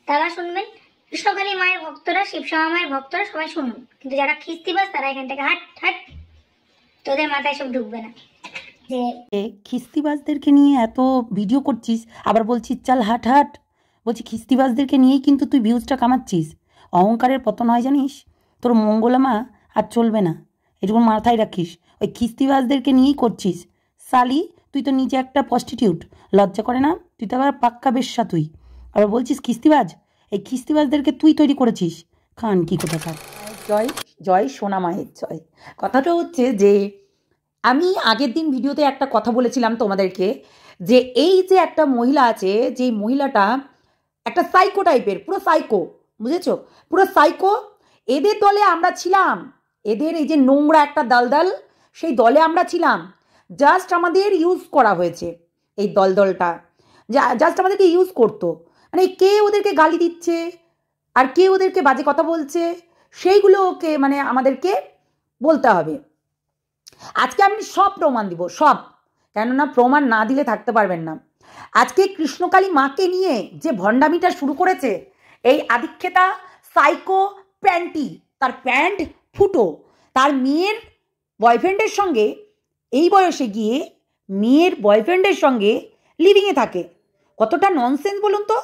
তারা শুনবেন, কৃষ্ণকালী মায়ের ভক্তরা, শিবশ্যামা মায়ের ভক্তরা সবাই শুনুন, কিন্তু যারা খিস্তিবাজ তারা এখান থেকে হাট হাট, তোদের মাথায় সব ঢুকবে না। যে খিস্তিবাজদেরকে নিয়ে এত ভিডিও করছিস, আবার বলছিস চাল হাট হাট, বলছি খিস্তিবাজদেরকে নিয়েই কিন্তু তুই ভিউজটা কামাচ্ছিস। অহংকারের পতন হয় জানিস, তোর মঙ্গলামা আর চলবে না, এটুকু মাথায় রাখিস। ওই খিস্তিবাজদেরকে নিয়েই করছিস। সালি, তুই তো নিজে একটা প্রস্টিটিউট, লজ্জা করে না? তুই তো আবার পাক্কা বেশ্যা তুই, আবার বলছিস খিস্তিবাজ। এই খিস্তিবাজদেরকে তুই তৈরি করেছিস, খান কি কোথাকার। জয় জয় সোনা মায়ের জয়। কথাটা হচ্ছে যে আমি আগের দিন ভিডিওতে একটা কথা বলেছিলাম তোমাদেরকে, যে এই যে একটা মহিলা আছে, যে মহিলাটা একটা সাইকো টাইপের, পুরো সাইকো, বুঝেছো, পুরো সাইকো। এদের দলে আমরা ছিলাম, এদের এই যে নোংরা একটা দলদল, সেই দলে আমরা ছিলাম। জাস্ট আমাদের ইউজ করা হয়েছে এই দলটা, জাস্ট আমাদেরকে ইউজ করতো। মানে কে ওদেরকে গালি দিচ্ছে আর কে ওদেরকে বাজে কথা বলছে সেইগুলো ওকে মানে আমাদেরকে বলতে হবে। আজকে আমি সব প্রমাণ দিব, সব, কেননা প্রমাণ না দিলে থাকতে পারবেন না। আজকে কৃষ্ণকালী মাকে নিয়ে যে ভণ্ডামিটা শুরু করেছে এই আদিক্ষেতা সাইকো প্যান্টি, তার প্যান্ট ফুটো, তার মেয়ের বয়ফ্রেন্ডের সঙ্গে এই বয়সে গিয়ে মেয়ের বয়ফ্রেন্ডের সঙ্গে লিভিংয়ে থাকে। কতটা ননসেন্স বলুন তো,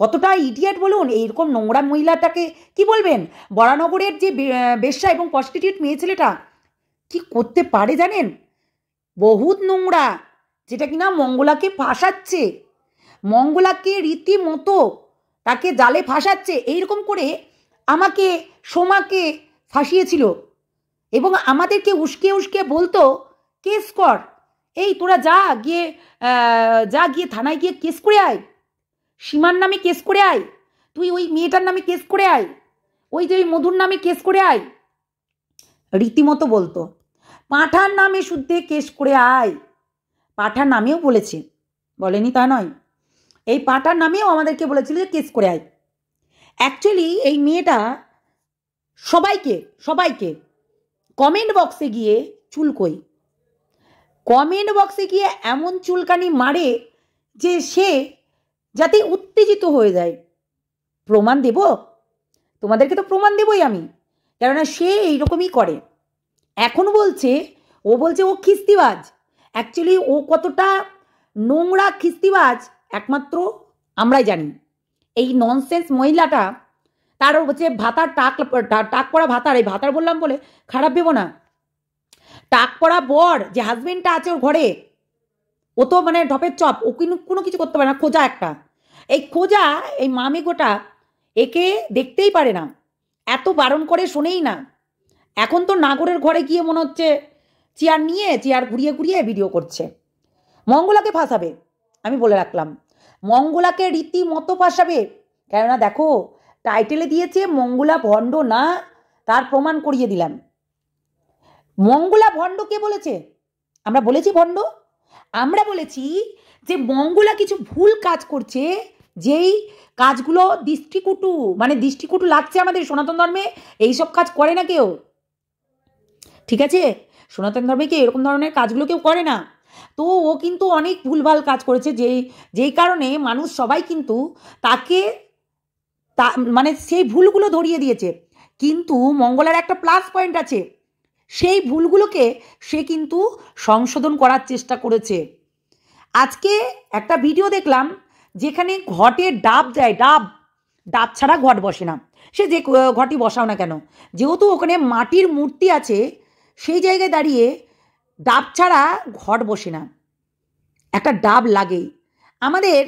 কতটা ইডিয়েট বলুন। এইরকম নোংরা মহিলাটাকে কি বলবেন? বরানগরের যে বেশ্যা এবং প্রস্টিটিউট মেয়ে ছেলেটা কি করতে পারে জানেন? বহুত নোংরা, যেটা কিনা মঙ্গলাকে ফাঁসাচ্ছে, মঙ্গলাকে রীতিমতো তাকে জালে ফাঁসাচ্ছে। এইরকম করে আমাকে, সোমাকে ফাঁসিয়েছিল এবং আমাদেরকে উস্কে উস্কে বলতো কেস কর, এই তোরা যা গিয়ে থানায় গিয়ে কেস করে আয়, সীমার নামে কেস করে আয়, তুই ওই মেয়েটার নামে কেস করে আয়, ওই যে ওই মধুর নামে কেস করে আয়, রীতিমতো বলতো। পাঁঠার নামে শুদ্ধে কেস করে আয়, পাঁঠার নামেও বলেছে, বলেনি তা নয়, এই পাঁঠার নামেও আমাদেরকে বলেছিল যে কেস করে আয়। অ্যাকচুয়ালি এই মেয়েটা সবাইকে কমেন্ট বক্সে গিয়ে চুলকোই, কমেন্ট বক্সে গিয়ে এমন চুলকানি মারে যে সে যাতে উত্তেজিত হয়ে যায়। প্রমাণ দেব তোমাদেরকে, তো প্রমাণ দেবই আমি, কেননা সে এইরকমই করে। এখন বলছে ও খিস্তিবাজ। অ্যাকচুয়ালি ও কতটা নোংরা খিস্তিবাজ একমাত্র আমরাই জানি। এই ননসেন্স মহিলাটা, তার হচ্ছে ভাতার টাক পড়া ভাতার, এই ভাতার বললাম বলে খারাপ ভেবো না, টাক পড়া বর যে হাজবেন্ডটা আছে ওর ঘরে, ও তো মানে ঢপের চপ, ও কিন্তু কোনো কিছু করতে পারে না। খোঁজা একটা, এই খোঁজা, এই মামি গোটা একে দেখতেই পারে না, এত বারণ করে শোনেই না। এখন তো নাগরের ঘরে গিয়ে মনে হচ্ছে চেয়ার ঘুরিয়ে ঘুরিয়ে ভিডিও করছে। মঙ্গলাকে ফাঁসাবে, আমি বলে রাখলাম, মঙ্গলাকে রীতিমতো ফাঁসাবে। কেননা দেখো টাইটেলে দিয়েছে মঙ্গলা ভণ্ড না, তার প্রমাণ করিয়ে দিলাম। মঙ্গলা ভণ্ড কে বলেছে? আমরা বলেছি ভণ্ড? আমরা বলেছি যে মঙ্গলা কিছু ভুল কাজ করছে, যেই কাজগুলো দৃষ্টিকটু লাগছে আমাদের সনাতন ধর্মে। এইসব কাজ করে না কেউ, ঠিক আছে? সনাতন ধর্মে কি এরকম ধরনের কাজগুলো কেউ করে না। তো ও কিন্তু অনেক ভুলভাল কাজ করেছে, যেই কারণে মানুষ সবাই কিন্তু তাকে মানে সেই ভুলগুলো ধরিয়ে দিয়েছে। কিন্তু মঙ্গলার একটা প্লাস পয়েন্ট আছে, সেই ভুলগুলোকে সে কিন্তু সংশোধন করার চেষ্টা করেছে। আজকে একটা ভিডিও দেখলাম যেখানে ঘটে ডাব দেয়, ডাব ছাড়া ঘট বসে না। সে যে ঘটই বসাও না কেন, যেহেতু ওখানে মাটির মূর্তি আছে, সেই জায়গায় দাঁড়িয়ে ডাব ছাড়া ঘট বসে না, একটা ডাব লাগেই। আমাদের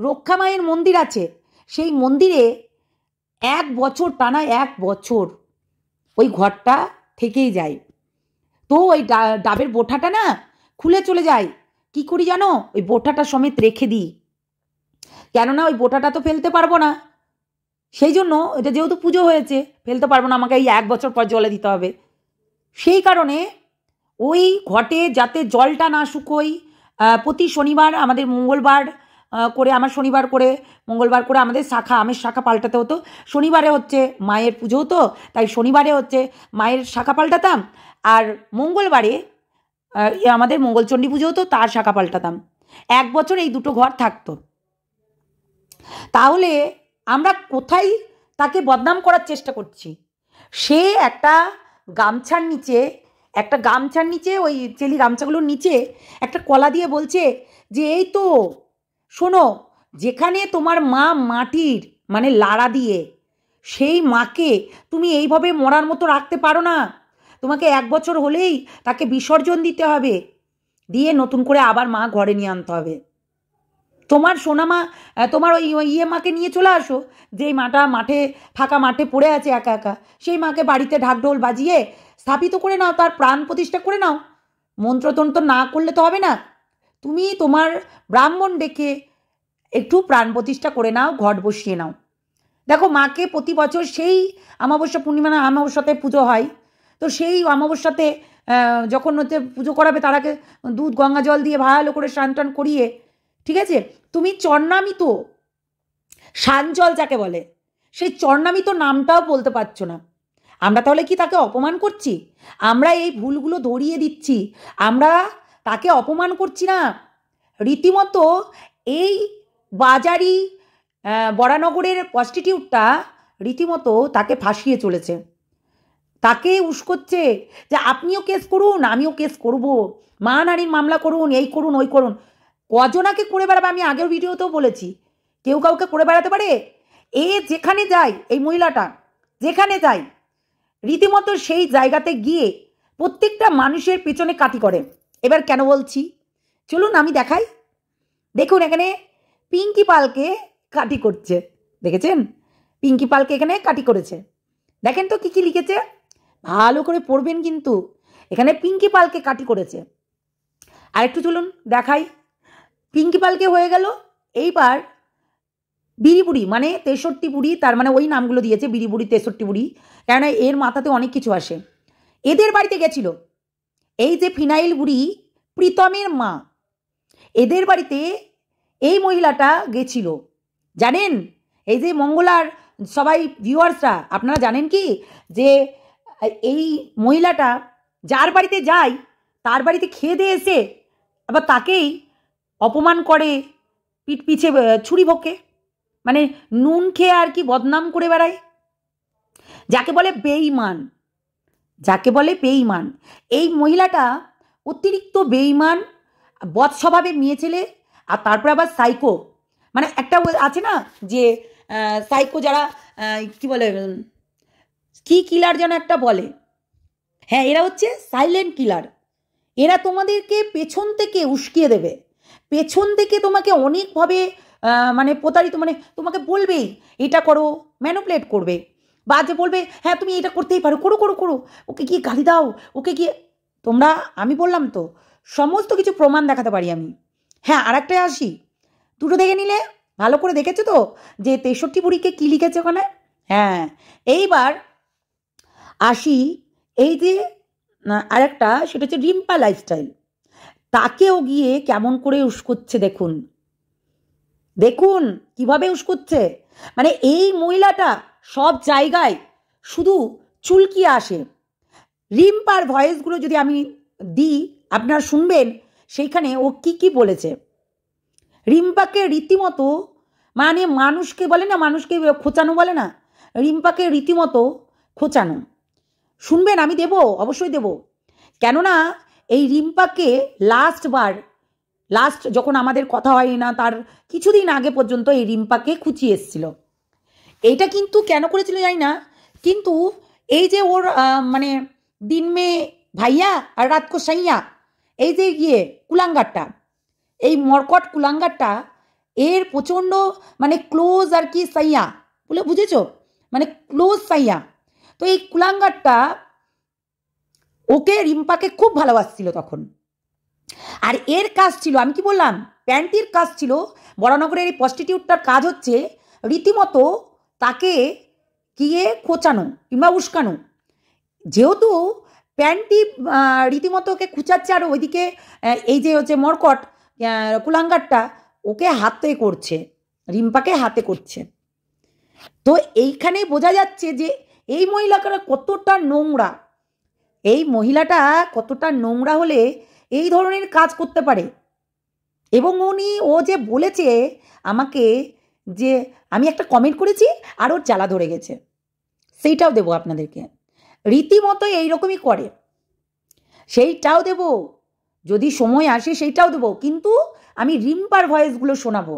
রক্ষা মায়ের মন্দির আছে, সেই মন্দিরে 1 বছর টানা 1 বছর ওই ঘরটা থেকেই যায়। তো ওই ডাবের বোঁঠাটা না খুলে চলে যায়। কি করি জানো? ওই বোঁঠাটা সমেত রেখে দিই, কেননা ওই বোঁঠাটা তো ফেলতে পারবো না। সেই জন্য এটা যেহেতু পুজো হয়েছে ফেলতে পারবো না, আমাকে এই 1 বছর পর জলে দিতে হবে। সেই কারণে ওই ঘটে যাতে জলটা না শুকোয়, প্রতি শনিবার আমাদের মঙ্গলবার করে, আমার শনিবার করে মঙ্গলবার করে আমাদের আমের শাখা পাল্টাতে হতো। শনিবারে হচ্ছে মায়ের পুজো হতো, তাই শনিবারে হচ্ছে মায়ের শাখা পাল্টাতাম, আর মঙ্গলবারে আমাদের মঙ্গলচণ্ডী পুজো হতো, তার শাখা পাল্টাতাম। 1 বছর এই দুটো ঘর থাকতো। তাহলে আমরা কোথায় তাকে বদনাম করার চেষ্টা করছি? সে একটা গামছার নিচে ওই চেলি গামছাগুলোর নিচে একটা কলা দিয়ে বলছে যে এই তো শোনো, যেখানে তোমার মা মাটির মানে লাড়া দিয়ে, সেই মাকে তুমি এইভাবে মরার মতো রাখতে পারো না। তোমাকে 1 বছর হলেই তাকে বিসর্জন দিতে হবে, দিয়ে নতুন করে আবার মা ঘরে নিয়ে আনতে হবে। তোমার সোনা মা, তোমার ওই মাকে নিয়ে চলে আসো, যেই মাটা ফাঁকা মাঠে পড়ে আছে একা একা, সেই মাকে বাড়িতে ঢাকঢোল বাজিয়ে স্থাপিত করে নাও, তার প্রাণ প্রতিষ্ঠা করে নাও। মন্ত্রতন্ত্র না করলে তো হবে না। তুমি তোমার ব্রাহ্মণ ডেকে একটু প্রাণ প্রতিষ্ঠা করে নাও, ঘট বসিয়ে নাও। দেখো, মাকে প্রতি বছর সেই অমাবস্যা পূর্ণিমা অমাবস্যাতে পুজো হয়, তো সেই অমাবস্যাতে যখন হচ্ছে পুজো করাবে, তার আগে দুধ গঙ্গা জল দিয়ে ভালো করে স্নান টান করিয়ে, ঠিক আছে, তুমি চরণামিত সাঞ্জল যাকে বলে, সেই চরণামিত নামটাও বলতে পারছো না। আমরা তাহলে কি তাকে অপমান করছি? আমরা এই ভুলগুলো ধরিয়ে দিচ্ছি, আমরা তাকে অপমান করছি না। রীতিমতো এই বাজারি বরানগরের প্রস্টিটিউটটা রীতিমতো তাকে ফাঁসিয়ে চলেছে, তাকে উস্কোচ্ছে যে আপনিও কেস করুন, আমিও কেস করব, মানহানির মামলা করুন, এই করুন ওই করুন। কজনাকে করে বেড়াবে? আমি আগের ভিডিওতেও বলেছি, কেউ কাউকে করে বেড়াতে পারে? এ যেখানে যায়, এই মহিলাটা যেখানে যায়, রীতিমতো সেই জায়গাতে গিয়ে প্রত্যেকটা মানুষের পেছনে কাটি করে। এবার কেন বলছি, চলুন আমি দেখাই। দেখুন, এখানে পিঙ্কি পালকে কাটি করছে, দেখেছেন? পিঙ্কি পালকে এখানে কাটি করেছে। দেখেন তো কি কি লিখেছে, ভালো করে পড়বেন কিন্তু। এখানে পিঙ্কি পালকে কাটি করেছে। আর একটু চলুন দেখাই। পিঙ্কি পালকে হয়ে গেল। এইবার বিড়িবুড়ি মানে 63 বুড়ি, তার মানে ওই নামগুলো দিয়েছে, বিড়িবুড়ি 63 বুড়ি, কেননা এর মাথাতে অনেক কিছু আসে। এদের বাড়িতে গেছিল এই যে ফিনাইল বুড়ি, প্রীতমের মা, এদের বাড়িতে এই মহিলাটা গেছিল। জানেন, এই যে মঙ্গলার সবাই ভিউয়ার্সরা, আপনারা জানেন কি যে এই মহিলাটা যার বাড়িতে যায়, তার বাড়িতে খেয়ে দিয়ে এসে আবার তাকেই অপমান করে, পিঠ পিছে ছুরি ভোঁকে, মানে নুন খেয়ে আর কি বদনাম করে বেড়ায়, যাকে বলে বেঈমান, যাকে বলে বেঈমান। এই মহিলাটা অতিরিক্ত বেঈমান, বদ স্বভাবের মেয়ে ছেলে, আর তারপর আবার সাইকো, মানে একটা আছে না যে সাইকো যারা কি বলে, কি কিলার যেন একটা বলে, হ্যাঁ, এরা হচ্ছে সাইলেন্ট কিলার। এরা তোমাদেরকে পেছন থেকে উস্কিয়ে দেবে, পেছন থেকে তোমাকে অনেকভাবে মানে প্রতারিত, মানে তোমাকে বলবেই এটা করো, ম্যানুপুলেট করবে, বা যে বলবে হ্যাঁ তুমি এটা করতেই পারো, করো করো করো, ওকে গিয়ে গালি দাও, ওকে গিয়ে তোমরা, আমি বললাম তো সমস্ত কিছু প্রমাণ দেখাতে পারি আমি। হ্যাঁ, আর একটাই আসি, দুটো দেখে নিলে ভালো করে দেখেছো তো যে 63 বুড়িকে কী লিখেছে ওখানে। হ্যাঁ, এইবার আসি এই যে আরেকটা, সেটা হচ্ছে রিম্পা লাইফস্টাইল, তাকেও গিয়ে কেমন করে উস্কোচ্ছে দেখুন, দেখুন কিভাবে উস্কোচ্ছে। মানে এই মহিলাটা সব জায়গায় শুধু চুলকিয়ে আসে। রিম্পার ভয়েসগুলো যদি আমি দিই, আপনারা শুনবেন সেইখানে ও কি কি বলেছে। রিম্পাকে রীতিমতো, মানে মানুষকে বলে না, মানুষকে খোঁচানো বলে না, রিম্পাকে রীতিমতো খোঁচানো। শুনবেন, আমি দেব, অবশ্যই দেব, কেননা এই রিম্পাকে লাস্ট যখন আমাদের কথা হয় না, তার কিছুদিন আগে পর্যন্ত এই রিম্পাকে খুঁচিয়ে এসেছিল। এইটা কিন্তু কেন করেছিল জানি না, কিন্তু এই যে ওর মানে দিন মে ভাইয়া আর রাত কো সাইয়া, এই যে কুলাঙ্গারটা, এই মরকট কুলাঙ্গারটা, এর প্রচণ্ড মানে ক্লোজ আর কি সাইয়া বলে, বুঝেছো, মানে ক্লোজ সাইয়া। তো এই কুলাঙ্গারটা ওকে, রিম্পাকে খুব ভালোবাসছিল তখন। আর এর কাজ ছিল, আমি কি বললাম, প্যান্টির কাজ ছিল, বরানগরের এই প্রস্টিটিউটটার কাজ হচ্ছে রীতিমতো তাকে গিয়ে খোঁচানো কিংবা উস্কানো। যেহেতু প্যান্টি রীতিমতো ওকে খুঁচাচ্ছে, আর ওইদিকে এই যে হচ্ছে মরকট কুলাঙ্গারটা ওকে হাতে করছে, রিম্পাকে হাতে করছে। তো এইখানে বোঝা যাচ্ছে যে এই মহিলাটা কতটা নোংরা, এই মহিলাটা কতটা নোংরা হলে এই ধরনের কাজ করতে পারে। এবং ও যে বলেছে আমাকে যে আমি একটা কমেন্ট করেছি আর ওর জ্বালা ধরে গেছে, সেইটাও দেবো আপনাদেরকে। রীতিমতো এইরকমই করে, সেইটাও দেব, যদি সময় আসে সেইটাও দেবো। কিন্তু আমি রিম্পার ভয়েসগুলো শোনাবো।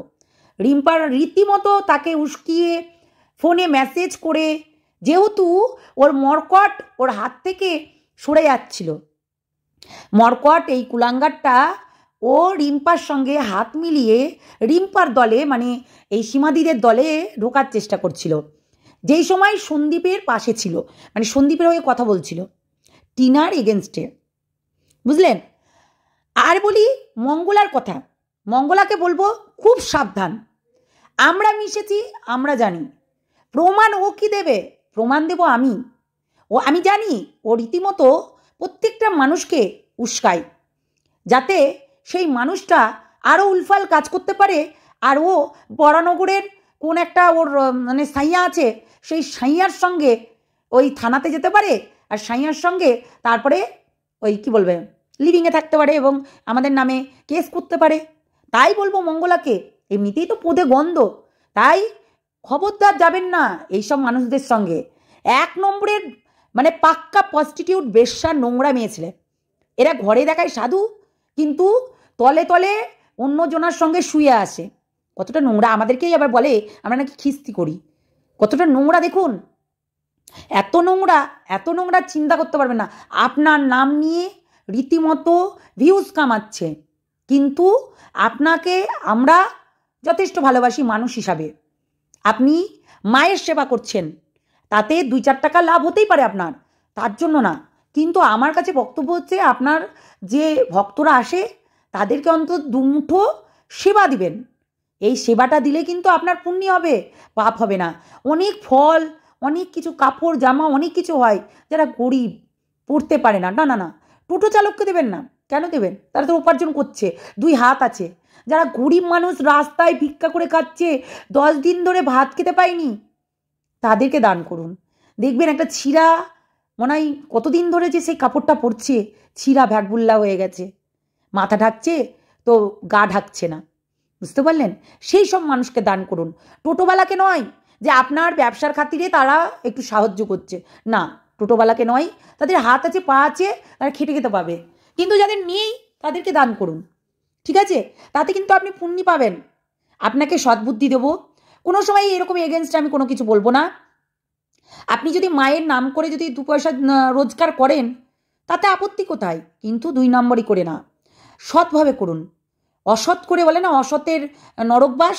রিম্পার রীতিমতো তাকে উস্কিয়ে ফোনে মেসেজ করে, যেহেতু ওর মর্কট ওর হাত থেকে সরে যাচ্ছিল, মর্কট এই কুলাঙ্গারটা ও রিম্পার সঙ্গে হাত মিলিয়ে রিম্পার দলে মানে এই সীমাদিদের দলে ঢোকার চেষ্টা করছিল, যেই সময় সন্দীপের পাশে ছিল, মানে সন্দীপের হয়ে কথা বলছিল টিনার এগেনস্টে, বুঝলেন। আর বলি মঙ্গলার কথা, মঙ্গলাকে বলবো খুব সাবধান। আমরা মিশেছি, আমরা জানি, প্রমাণ ও কি দেবে? প্রমাণ দেব আমি। আমি জানি ও রীতিমতো প্রত্যেকটা মানুষকে উস্কায়, যাতে সেই মানুষটা আরও উলফাল কাজ করতে পারে। আর ও বরানগরের কোন একটা ওর মানে সাইয়া আছে, সেই সাইয়ার সঙ্গে ওই থানাতে যেতে পারে, আর সাইয়ার সঙ্গে তারপরে ওই কি বলবে লিভিংয়ে থাকতে পারে এবং আমাদের নামে কেস করতে পারে। তাই বলবো মঙ্গলাকে, এমনিতেই তো পদে গন্ধ, তাই খবরদার যাবেন না এইসব মানুষদের সঙ্গে। 1 নম্বরের মানে পাক্কা প্রস্টিটিউট, বেশ্যা, নোংরা মেয়ে ছেলে এরা। ঘরে দেখায় সাধু, কিন্তু তলে তলে অন্যজনার সঙ্গে শুয়ে আসে। কতটা নোংরা, আমাদেরকেই আবার বলে আমরা নাকি খিস্তি করি। কতটা নোংরা দেখুন, এত নোংরা, এত নোংরা চিন্তা করতে পারবেন না। আপনার নাম নিয়ে রীতিমতো ভিউজ কামাচ্ছে, কিন্তু আপনাকে আমরা যথেষ্ট ভালোবাসি মানুষ হিসাবে। আপনি মায়ের সেবা করছেন, তাতে 2-4 টাকা লাভ হতেই পারে আপনার, তার জন্য না। কিন্তু আমার কাছে বক্তব্য হচ্ছে আপনার যে ভক্তরা আসে তাদেরকে অন্তত 2 মুঠো সেবা দিবেন। এই সেবাটা দিলে কিন্তু আপনার পুণ্য হবে, পাপ হবে না। অনেক ফল, অনেক কিছু, কাপড় জামা, অনেক কিছু হয় যারা গরিব পড়তে পারে না। না না না, টোটো চালককে দেবেন না। কেন দেবেন? তারা তো উপার্জন করছে, 2 হাত আছে। যারা গরিব মানুষ রাস্তায় ভিক্ষা করে খাচ্ছে, 10 দিন ধরে ভাত খেতে পায়নি, তাদেরকে দান করুন। দেখবেন একটা ছিঁড়া, মনে হয় কতদিন ধরে যে সেই কাপড়টা পরছে, ছিঁড়া ভ্যাকবুল্লা হয়ে গেছে, মাথা ঢাকছে তো গা ঢাকছে না, বুঝতে পারলেন? সেই সব মানুষকে দান করুন। টোটোওয়ালাকে নয় যে আপনার ব্যবসার খাতিরে তারা একটু সাহায্য করছে, না, টোটোওয়ালাকে নয়, তাদের হাত আছে, পা আছে, তারা খেটে খেতে পাবে। কিন্তু যাদের নেই তাদেরকে দান করুন, ঠিক আছে? তাতে কিন্তু আপনি পুণ্য পাবেন। আপনাকে সদ্বুদ্ধি দেবো, কোনো সময় এরকম এগেনস্টে আমি কোনো কিছু বলবো না। আপনি যদি মায়ের নাম করে যদি 2 পয়সা রোজগার করেন, তাতে আপত্তি কোথায়? কিন্তু 2 নম্বরই করে না, সৎভাবে করুন। অসৎ করে বলে না অসতের নরকবাস,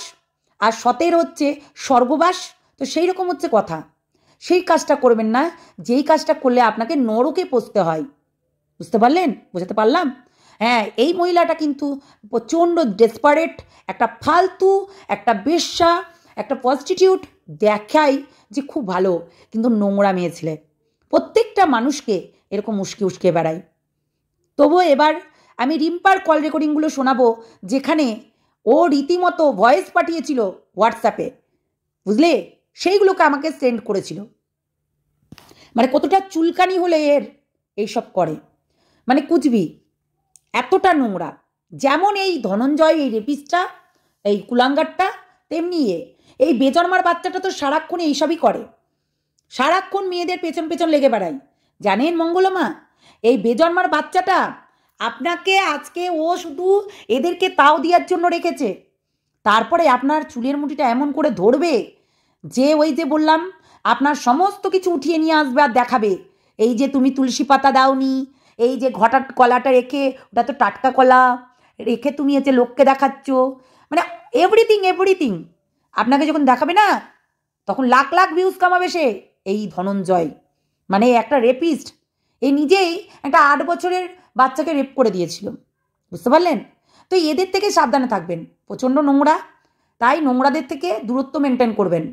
আর সতের হচ্ছে স্বর্গবাস। তো সেই রকম হচ্ছে কথা, সেই কাজটা করবেন না যেই কাজটা করলে আপনাকে নরকে পৌঁছতে হয়, বুঝতে পারলেন? বোঝাতে পারলাম? হ্যাঁ, এই মহিলাটা কিন্তু প্রচণ্ড ডেসপারেট, একটা ফালতু, একটা বেশ্যা, একটা প্রস্টিটিউট। দেখাই যে খুব ভালো, কিন্তু নোংরা মেয়ে ছেলে, প্রত্যেকটা মানুষকে এরকম উস্কে উস্কে বেড়ায়। তবুও এবার আমি রিম্পার কল রেকর্ডিংগুলো শোনাবো, যেখানে ও রীতিমতো ভয়েস পাঠিয়েছিল হোয়াটসঅ্যাপে, বুঝলে? সেইগুলোকে আমাকে সেন্ড করেছিল। মানে কতটা চুলকানি হলে এর এইসব করে, মানে কুচবি, এতটা নোংরা। যেমন এই ধনঞ্জয়, এই রেপিস্টটা, এই কুলাঙ্গারটা, তেমনি এই বেজন্মার বাচ্চাটা তো সারাক্ষণ এইসবই করে, সারাক্ষণ মেয়েদের পেছন পেছন লেগে বেড়ায়। জানেন মঙ্গলমা, এই বেজন্মার বাচ্চাটা আপনাকে আজকে ও শুধু এদেরকে তাও দেওয়ার জন্য রেখেছে। তারপরে আপনার চুলের মুঠিটা এমন করে ধরবে যে ওই যে বললাম আপনার সমস্ত কিছু উঠিয়ে নিয়ে আসবে আর দেখাবে, এই যে তুমি তুলসী পাতা দাওনি, এই যে ঘটা কলাটা রেখে, ওটা তো টাটকা কলা রেখে তুমি হচ্ছে লোককে দেখাচ্ছ, মানে এভরিথিং এভরিথিং আপনাকে যখন দেখাবে না, তখন লাখ লাখ ভিউজ কামাবে সে। এই ধনঞ্জয় মানে একটা রেপিস্ট, এই নিজেই একটা 8 বছরের বাচ্চাকে রেপ করে দিয়েছিল, বুঝতে পারলেন? তো এদের থেকে সাবধানে থাকবেন, প্রচণ্ড নোংরা। তাই নোংরাদের থেকে দূরত্ব মেনটেন করবেন,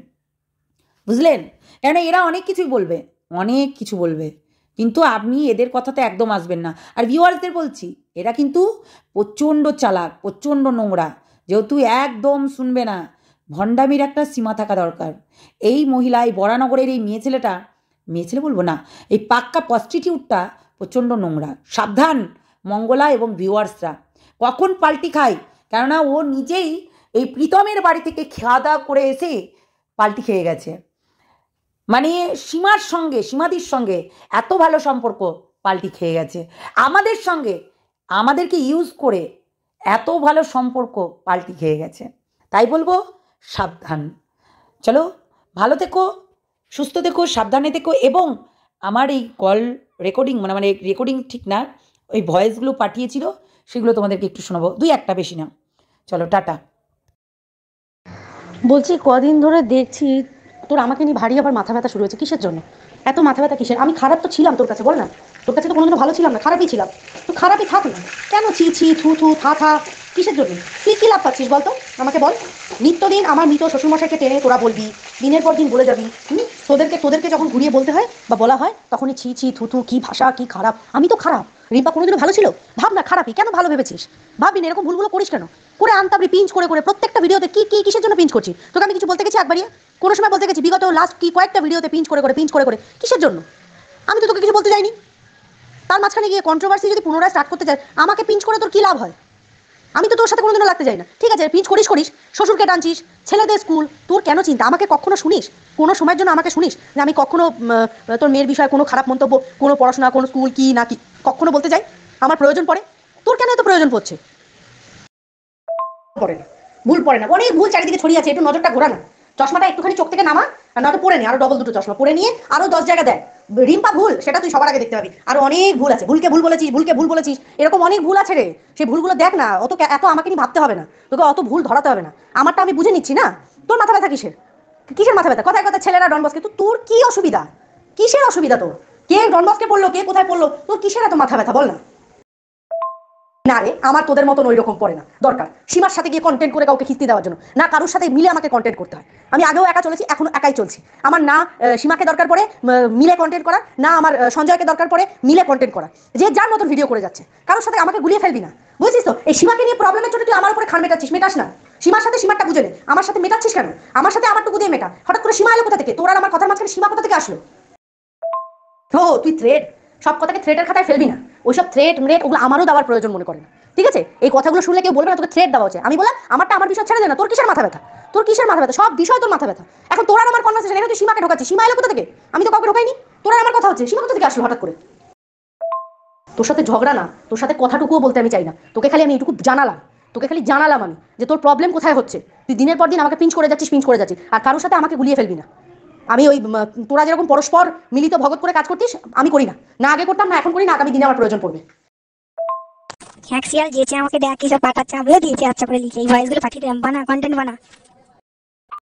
বুঝলেন? কেন এরা অনেক কিছুই বলবে, অনেক কিছু বলবে, কিন্তু আপনি এদের কথাতে একদম আসবেন না। আর ভিউয়ার্সদের বলছি, এরা কিন্তু প্রচণ্ড চালাক, প্রচণ্ড নোংরা, যেহেতু একদম শুনবে না। ভণ্ডামির একটা সীমা থাকা দরকার। এই মহিলা, এই বরানগরের এই মেয়ে ছেলেটা, মেয়ে ছেলে বলবো না, এই পাক্কা প্রস্টিটিউটটা প্রচণ্ড নোংরা। সাবধান মঙ্গলা এবং ভিউয়ার্সরা, কখন পাল্টি খায়, কেননা ও নিজেই এই প্রীতমের বাড়ি থেকে খাওয়া দাওয়া করে এসে পাল্টি খেয়ে গেছে। মানে সীমাদির সঙ্গে এত ভালো সম্পর্ক, পাল্টি খেয়ে গেছে। আমাদের সঙ্গে আমাদেরকে ইউজ করে এত ভালো সম্পর্ক পাল্টি খেয়ে গেছে। তাই বলবো সাবধান। চলো, ভালো থেকো, সুস্থ থেকো, সাবধানে থেকো। এবং আমার এই কল রেকর্ডিং মানে রেকর্ডিং ঠিক না, ওই ভয়েসগুলো পাঠিয়েছিল সেগুলো তোমাদেরকে একটু শোনাবো, 2-1টা, বেশি না। চলো, টাটা। বলছি কদিন ধরে দেখছি তোর আমাকে নিয়ে ভারী আবার মাথা ব্যথা শুরু হয়েছে, কিসের জন্য এত মাথা ব্যথা কিসের? আমি খারাপ তো ছিলাম তোর কাছে, বল না, তোর কাছে তো কোনোদিনও ভালো ছিলাম না, খারাপই ছিলাম। তো খারাপই থাক না, কেন ছি ছি থু থু থা থা, কিসের জন্য? তুই কী লাভ পাচ্ছিস বলতো আমাকে বল। নিত্যদিন আমার মৃত শ্বশুরমশাইকে টেনে তোরা বলবি, দিনের পর দিন বলে যাবি। তোদেরকে যখন ঘুরিয়ে বলতে হয় বা বলা হয় তখনই ছি ছি থু থু, কী ভাষা, কী খারাপ। আমি তো খারাপ, রিম্পা কোনোদিনও ভালো ছিল? ভাব না, খারাপই কেন ভালো ভেবেছিস? ভাববি না, এরকম ভুলগুলো করিস কেন? করে আনতাম পিঞ্চ করে করে প্রত্যেকটা ভিডিওতে কিসের জন্য পিঞ্চ করছি? তোকে আমি কিছু বলতে গেছি একবারই? কোনো সময় বলতে গেছি? বিগত লাস্ট কয়েকটা ভিডিওতে পিঞ্চ করে করে কিসের জন্য? আমি তো তোকে কিছু বলতে যাইনি। তার মাঝখানে গিয়ে কন্ট্রোভার্সি যদি পুনরায় স্টার্ট করতে চাই, আমাকে পিঞ্চ করে তোর কী লাভ হয়? আমি তো তোর সাথে কোনোদিনও লাগতে যাই না, ঠিক আছে? পিঞ্চ করিস, শ্বশুরকে টানছিস, ছেলেদের স্কুল, তোর কেন চিন্তা? আমাকে কখনো শুনিস কোনো সময়ের জন্য আমাকে শুনিস যে আমি কখনো তোর মেয়ের বিষয়ে কোনো খারাপ মন্তব্য, কোনো পড়াশোনা, কোনো স্কুল কি না কি কখনো বলতে যাই? আমার প্রয়োজন পড়ে? তোর কেন এত প্রয়োজন পড়ছে? পড়ে না, ভুল পড়ে না, অনেক ভুল চারিদিকে ছড়িয়ে আছে, একটু নজরটা ঘোরা না। চশমাটা একটুখানি চোখ থেকে নামা, আর নয়তো পরে নে আরো ডবল দুটো চশমা পরে নিয়ে আরো 10 জায়গা দেয়। রিম্পা ভুল, সেটা তুই সবার আগে দেখতে পাবি। আর অনেক ভুল আছে, ভুলকে ভুল বলেছিস, এরকম অনেক ভুল আছে রে। সেই ভুলগুলো দেখ না, এত আমাকে নিয়ে ভাবতে হবে না, তোকে অত ভুল ধরাতে হবে না। আমারটা আমি বুঝে নিচ্ছি না। তোর মাথা ব্যথা কিসের মাথা ব্যথা? কথায় কথায় ছেলেরা ডন বস্কে, তোর কি অসুবিধা? কিসের অসুবিধা তোর? কে ডন বস্কে পড়লো, কে কোথায় পড়লো, তোর কিসের এত মাথা ব্যথা বল না? না রে, আমার তোদের মতন ওই রকম পড়ে না দরকার সীমার সাথে গিয়ে কন্টেন্ট করে কাউকে খিস্তি দেওয়ার জন্য, না কারোর সাথে মিলে আমাকে কন্টেন্ট করতে হয়। আমি আগেও একা চলেছি, এখনো একাই চলছি। আমার না সীমাকে দরকার পড়ে মিলে কন্টেন্ট করা, না আমার সঞ্জয়কে দরকার পড়ে মিলে কন্টেন্ট করা। যে যার মতন ভিডিও করে যাচ্ছে, কারোর সাথে আমাকে গুলিয়ে ফেলবি না, বুঝছিস তো? এই সীমাকে নিয়ে প্রবলেমের জন্য তুই আমার উপরে খান মেটাস না। সীমার সাথে সীমারটা বুঝে নে, আমার সাথে মেটাচ্ছিস কেন? আমার সাথে আমারটুকু দিয়ে মেটা। হঠাৎ করে সীমা এলো কোথা থেকে? তোর আর আমার কথার মাঝখানে সীমা কোথা থেকে আসলো? ও তুই থ্রেড, সব কথাকে থ্রেটের খাতায় ফেলবি না। ওইসব থ্রেট ওগুলো আমারও দেওয়ার প্রয়োজন মনে করে না, ঠিক আছে? এই কথাগুলো শুনলে কেউ বলবে না তোকে থ্রেট দেওয়া হচ্ছে। আমি বললাম আমারটা আমার বিষয় ছেড়ে দে না। তোর কিসের মাথা ব্যথা? সব বিষয় তোর মাথা ব্যথা। এখন তোর আর আমার কনভারসেশন, এখানে তুই সীমাকে ঢোকাচ্ছিস। সীমা এলো কোথা থেকে? আমি তো কাউকে ঢোকাইনি। তোর আর আমার কথা হচ্ছে, সীমা কোথা থেকে আসলো হঠাৎ করে? তোর সাথে ঝগড়া না, তোর সাথে কথাটুকুও বলতে আমি চাই না। তোকে খালি আমি এইটুকু জানালাম আমি যে তোর প্রবলেম কোথায় হচ্ছে। তুই দিনের পর দিন আমাকে পিঞ্চ করে যাচ্ছিস, আর কারোর সাথে আমাকে গুলিয়ে ফেলবি না। আমি ওই তোরা যেরকম পরস্পর মিলিত ভগত করে কাজ করতিস, আমি করি না আগে করতাম, না এখন করি না, আগামী দিনে আমার প্রয়োজন পড়বে। হ্যাঁ শিয়াল যেচে আমাকে দেখ কি সব পাঠাচ্ছে, বলে দিয়েছে আচ্ছা করে লিখে এই ভয়েসগুলো পাঠিয়ে দিলাম, বানা কন্টেন্ট বানা।